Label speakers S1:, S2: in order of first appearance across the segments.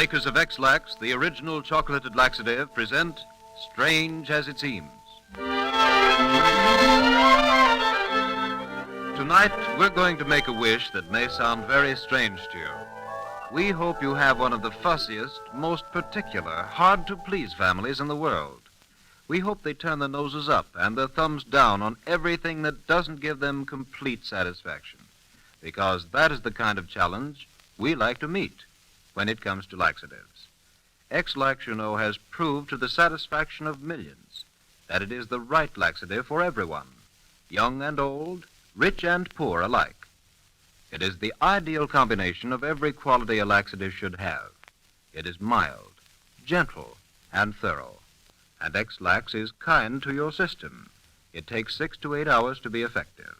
S1: makers of Ex-Lax, the original chocolated laxative, present Strange as It Seems. Tonight, we're going to make a wish that may sound very strange to you. We hope you have one of the fussiest, most particular, hard-to-please families in the world. We hope they turn their noses up and their thumbs down on everything that doesn't give them complete satisfaction, because that is the kind of challenge we like to meet when it comes to laxatives. Ex-Lax, you know, has proved to the satisfaction of millions that it is the right laxative for everyone, young and old, rich and poor alike. It is the ideal combination of every quality a laxative should have. It is mild, gentle, and thorough. And Ex-Lax is kind to your system. It takes 6 to 8 hours to be effective.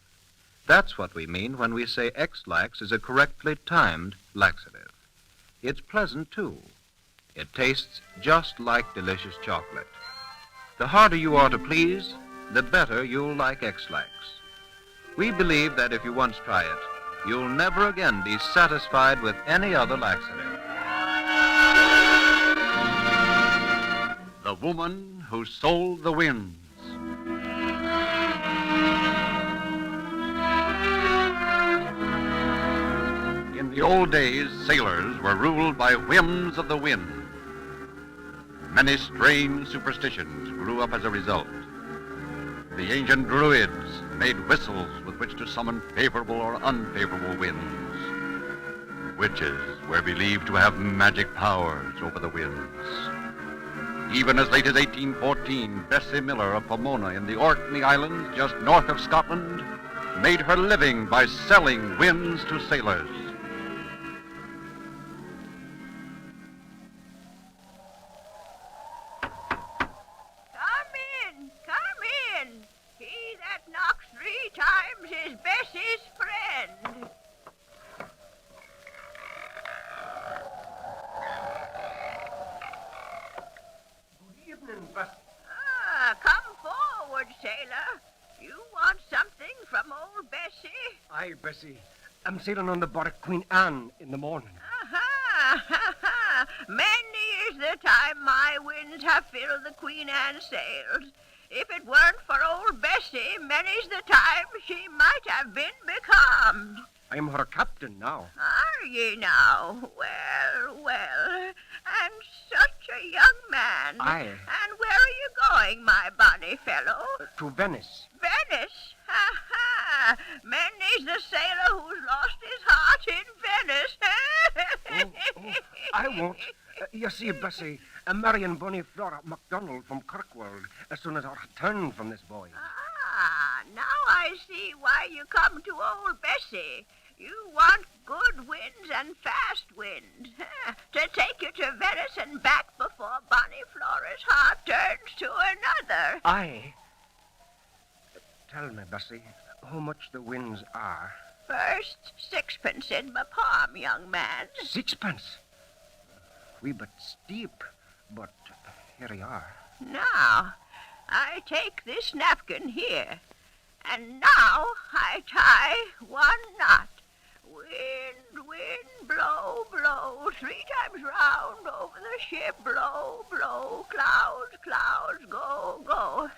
S1: That's what we mean when we say Ex-Lax is a correctly timed laxative. It's pleasant, too. It tastes just like delicious chocolate. The harder you are to please, the better you'll like Ex-Lax. We believe that if you once try it, you'll never again be satisfied with any other laxative.
S2: The Woman Who Sold the Winds. In the old days, sailors were ruled by whims of the wind. Many strange superstitions grew up as a result. The ancient Druids made whistles with which to summon favorable or unfavorable winds. Witches were believed to have magic powers over the winds. Even as late as 1814, Bessie Miller of Pomona in the Orkney Islands, just north of Scotland, made her living by selling winds to sailors.
S3: Is Bessie's friend.
S4: Good evening, Bessie.
S3: Come forward, sailor. You want something from old Bessie?
S4: Aye, Bessie. I'm sailing on the barque Queen Anne in the morning.
S3: Aha! Many is the time my winds have filled the Queen Anne sails. If it weren't for old Bessie, many's the time she might have been becalmed.
S4: I'm her captain now.
S3: Are ye now? Well, and such a young man.
S4: Aye.
S3: And where are you going, my bonny fellow?
S4: To Venice.
S3: Venice? Ha! Many's the sailor who's lost his heart in Venice.
S4: I won't. You see, Bessie, Marion Bonnie Flora MacDonald from Kirkwald as soon as I return from this voyage.
S3: Now I see why you come to old Bessie. You want good winds and fast winds to take you to Venice and back before Bonnie Flora's heart turns to another.
S4: Aye. Tell me, Bessie, how much the winds are.
S3: First, 6pence in my palm, young man.
S4: 6pence? Wee bit steep, but here you are.
S3: Now, I take this napkin here, and now I tie one knot. Wind, wind, blow, blow, 3 times round over the ship. Blow, blow, clouds, clouds, go, go.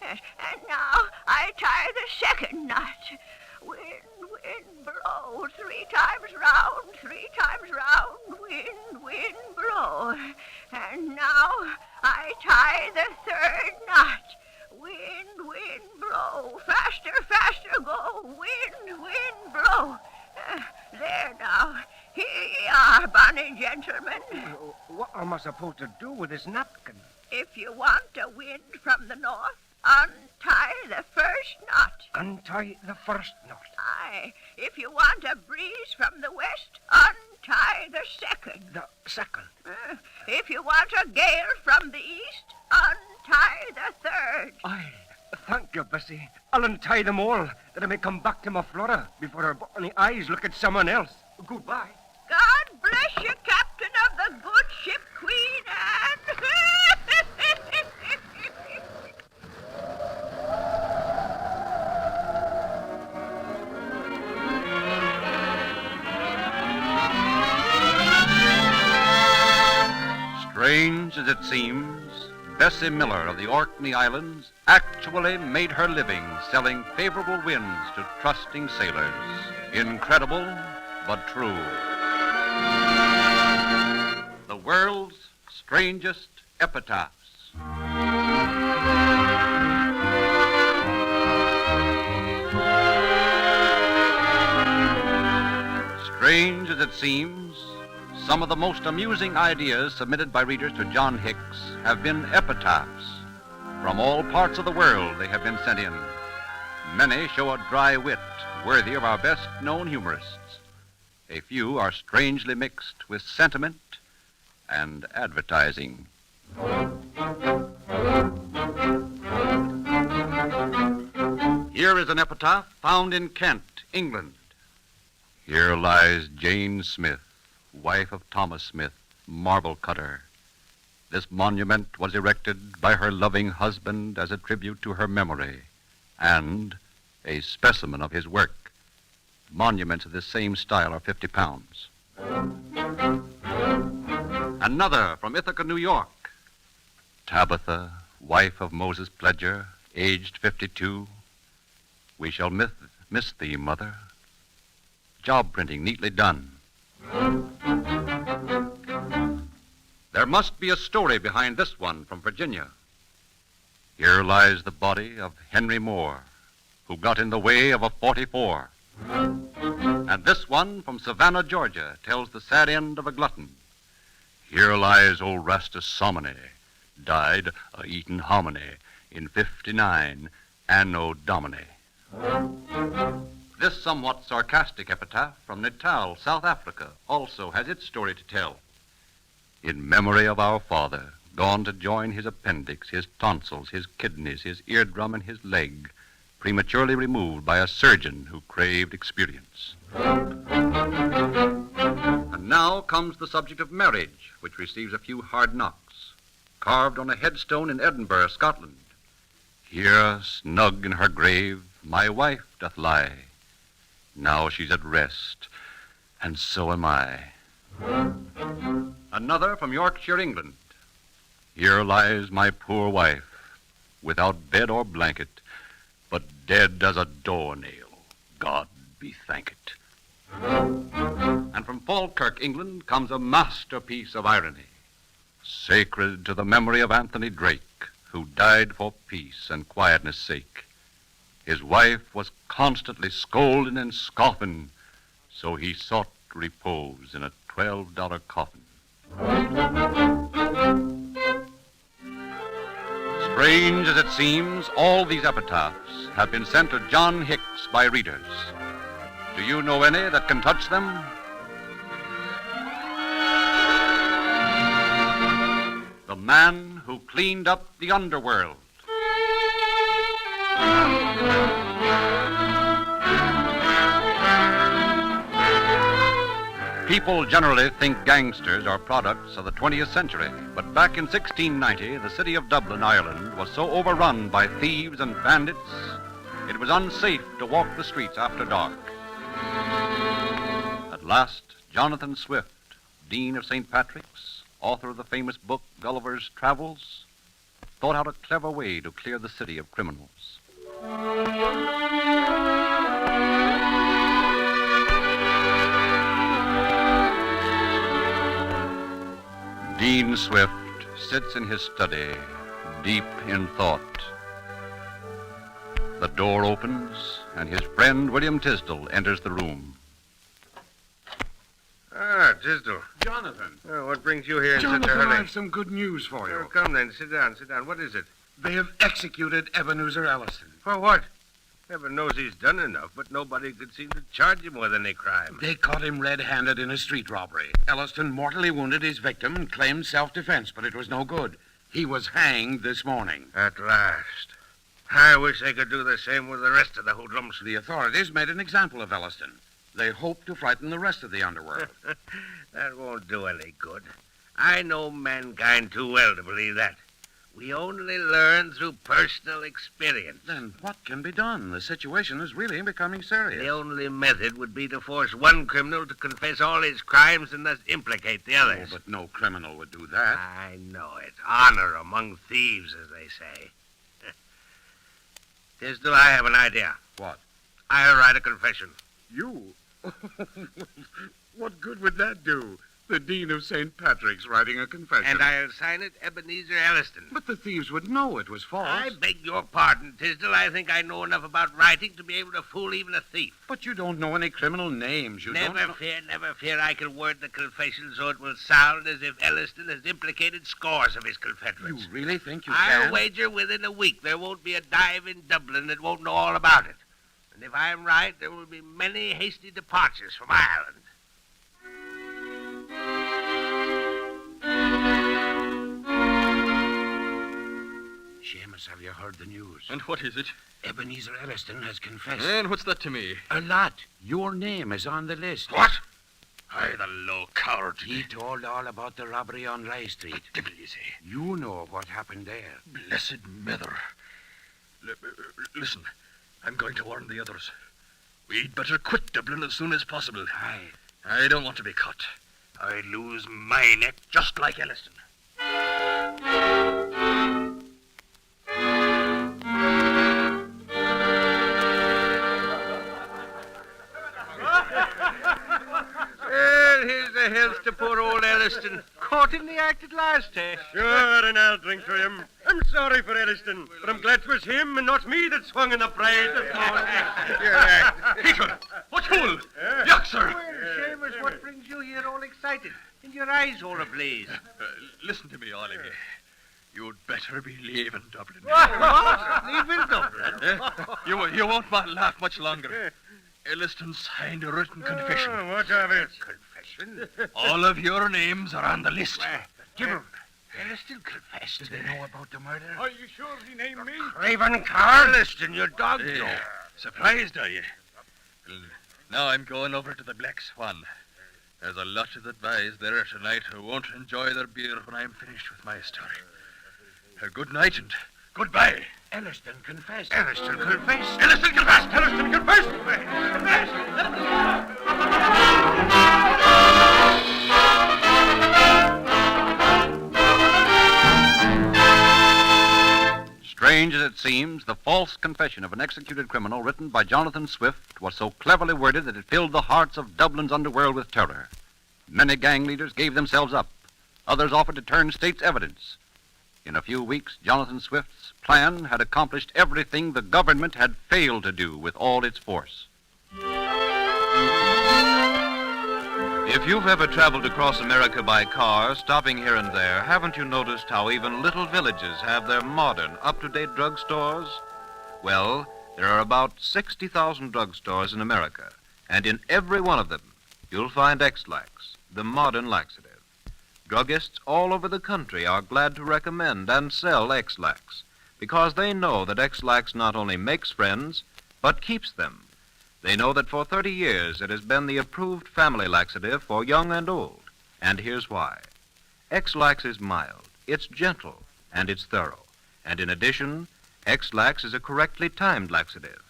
S3: And now I tie the second knot. Wind, wind, blow, 3 times round, 3 times round. Wind, wind, blow. And now I tie the third knot. Wind, wind, blow. Faster, faster, go. Wind, wind, blow. There now. Here ye are, bonny gentlemen.
S4: What am I supposed to do with this napkin?
S3: If you want a wind from the north, untie the first knot.
S4: Untie the first knot.
S3: Aye. If you want a breeze from the west, untie the second.
S4: The second.
S3: If you want a gale from the east, untie the third.
S4: Aye. Thank you, Bessie. I'll untie them all, that I may come back to my Flora before her bonny eyes look at someone else. Goodbye.
S3: God bless you, captain of the good ship Queen Anne.
S2: as it seems, Bessie Miller of the Orkney Islands actually made her living selling favorable winds to trusting sailors. Incredible, but true. The world's strangest epitaphs. Strange as it seems, some of the most amusing ideas submitted by readers to John Hix have been epitaphs. From all parts of the world they have been sent in. Many show a dry wit worthy of our best-known humorists. A few are strangely mixed with sentiment and advertising. Here is an epitaph found in Kent, England. Here lies Jane Smith, wife of Thomas Smith, marble cutter. This monument was erected by her loving husband as a tribute to her memory and a specimen of his work. Monuments of this same style are 50 pounds. Another from Ithaca, New York. Tabitha, wife of Moses Pledger, aged 52. We shall miss thee, mother. Job printing neatly done. There must be a story behind this one from Virginia. Here lies the body of Henry Moore, who got in the way of a 44. And this one from Savannah, Georgia, tells the sad end of a glutton. Here lies old Rastus Somony, died a-eatin' hominy in 59 Anno Domini. This somewhat sarcastic epitaph from Natal, South Africa, also has its story to tell. In memory of our father, gone to join his appendix, his tonsils, his kidneys, his eardrum, and his leg, prematurely removed by a surgeon who craved experience. And now comes the subject of marriage, which receives a few hard knocks, carved on a headstone in Edinburgh, Scotland. Here, snug in her grave, my wife doth lie. Now she's at rest, and so am I. Another from Yorkshire, England. Here lies my poor wife, without bed or blanket, but dead as a doornail. God be thanked. And from Falkirk, England, comes a masterpiece of irony, sacred to the memory of Anthony Drake, who died for peace and quietness' sake. His wife was constantly scolding and scoffing, so he sought repose in a $12 coffin. Strange as it seems, all these epitaphs have been sent to John Hix by readers. Do you know any that can touch them? The man who cleaned up the underworld. People generally think gangsters are products of the 20th century, but back in 1690, the city of Dublin, Ireland, was so overrun by thieves and bandits, it was unsafe to walk the streets after dark. At last, Jonathan Swift, Dean of St. Patrick's, author of the famous book Gulliver's Travels, thought out a clever way to clear the city of criminals. Dean Swift sits in his study, deep in thought. The door opens, and his friend William Tisdall enters the room.
S5: Ah, Tisdall.
S4: Jonathan.
S5: Oh, what brings you here in such a
S4: Jonathan,
S5: hurry?
S4: I have some good news for you.
S5: Oh, come then, sit down. What is it?
S4: They have executed Ebenezer Elliston.
S5: For what? Heaven knows he's done enough, but nobody could seem to charge him with any crime.
S6: They caught him red-handed in a street robbery. Elliston mortally wounded his victim and claimed self-defense, but it was no good. He was hanged this morning.
S5: At last. I wish they could do the same with the rest of the hoodlums.
S6: The authorities made an example of Elliston. They hope to frighten the rest of the underworld.
S5: That won't do any good. I know mankind too well to believe that. We only learn through personal experience.
S6: Then what can be done? The situation is really becoming serious.
S5: The only method would be to force one criminal to confess all his crimes and thus implicate the others.
S6: Oh, but no criminal would do that.
S5: I know it. Honor among thieves, as they say. Tisdale, I have an idea.
S6: What?
S5: I'll write a confession.
S6: You? What good would that do? The Dean of St. Patrick's writing a confession.
S5: And I'll sign it Ebenezer Elliston.
S6: But the thieves would know it was false.
S5: I beg your pardon, Tisdale. I think I know enough about writing to be able to fool even a thief.
S6: But you don't know any criminal names.
S5: Never fear. I can word the confession so it will sound as if Elliston has implicated scores of his confederates.
S6: You really think you
S5: I'll
S6: can?
S5: wager within a week there won't be a dive in Dublin that won't know all about it. And if I'm right, there will be many hasty departures from Ireland.
S6: Seamus, have you heard the news?
S7: And what is it?
S6: Ebenezer Elliston has confessed.
S7: And what's that to me?
S6: A lot. Your name is on the list.
S7: What? Aye, the low coward.
S6: He told all about the robbery on Rye Street.
S7: Devil, you say?
S6: You know what happened there.
S7: Blessed mother. Listen, I'm going to warn the others. We'd better quit Dublin as soon as possible.
S6: Aye.
S7: I don't want to be caught. I'd lose my neck just like Elliston.
S5: Well, here's the health to poor old Elliston. Caught in the act at last, eh?
S4: Sure, and I'll drink to him. I'm sorry for Elliston, but I'm glad 'twas him and not me that swung in the pride this morning.
S7: People! What's fool? Yuck, sir!
S5: Well, Seamus, what brings you here all excited? And your eyes all ablaze.
S7: Listen to me, all of you. You'd better be leaving Dublin.
S5: What? Leaving Dublin?
S7: You won't laugh much longer. Elliston signed a written confession.
S4: Oh, what of it?
S5: Confession?
S7: All of your names are on the list.
S5: Give him. Elliston confessed.
S6: Do they know about the murder?
S4: Are you sure he named me?
S5: Craven Carl. Elliston, your dog know.
S7: Surprised, are you? Well, now I'm going over to the Black Swan. There's a lot of the boys there tonight who won't enjoy their beer when I'm finished with my story. Good night and goodbye.
S6: Elliston confessed.
S5: Elliston confessed.
S7: Elliston confessed! Elliston confessed!
S2: Strange as it seems, the false confession of an executed criminal written by Jonathan Swift was so cleverly worded that it filled the hearts of Dublin's underworld with terror. Many gang leaders gave themselves up. Others offered to turn state's evidence. In a few weeks, Jonathan Swift's plan had accomplished everything the government had failed to do with all its force.
S1: If you've ever traveled across America by car, stopping here and there, haven't you noticed how even little villages have their modern, up-to-date drugstores? Well, there are about 60,000 drugstores in America, and in every one of them, you'll find Ex-Lax, the modern laxative. Druggists all over the country are glad to recommend and sell Ex-Lax because they know that Ex-Lax not only makes friends, but keeps them. They know that for 30 years it has been the approved family laxative for young and old. And here's why. Ex-Lax is mild, it's gentle, and it's thorough. And in addition, Ex-Lax is a correctly timed laxative.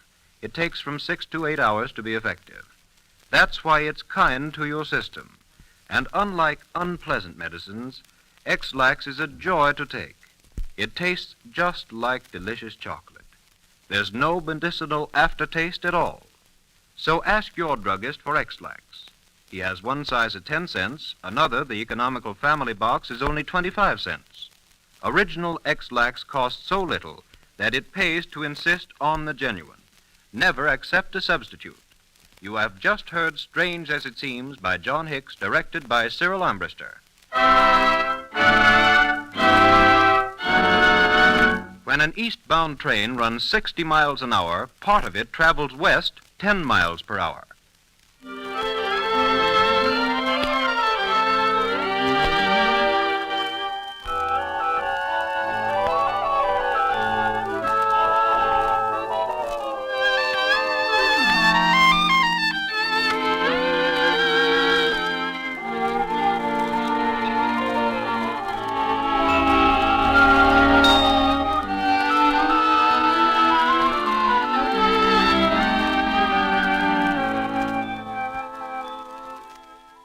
S1: It takes from 6 to 8 hours to be effective. That's why it's kind to your system. And unlike unpleasant medicines, Ex-Lax is a joy to take. It tastes just like delicious chocolate. There's no medicinal aftertaste at all. So ask your druggist for Ex-Lax. He has one size at 10 cents, another, the economical family box, is only 25 cents. Original Ex-Lax costs so little that it pays to insist on the genuine. Never accept a substitute. You have just heard Strange as It Seems by John Hix, directed by Cyril Armbruster. When an eastbound train runs 60 miles an hour, part of it travels west 10 miles per hour.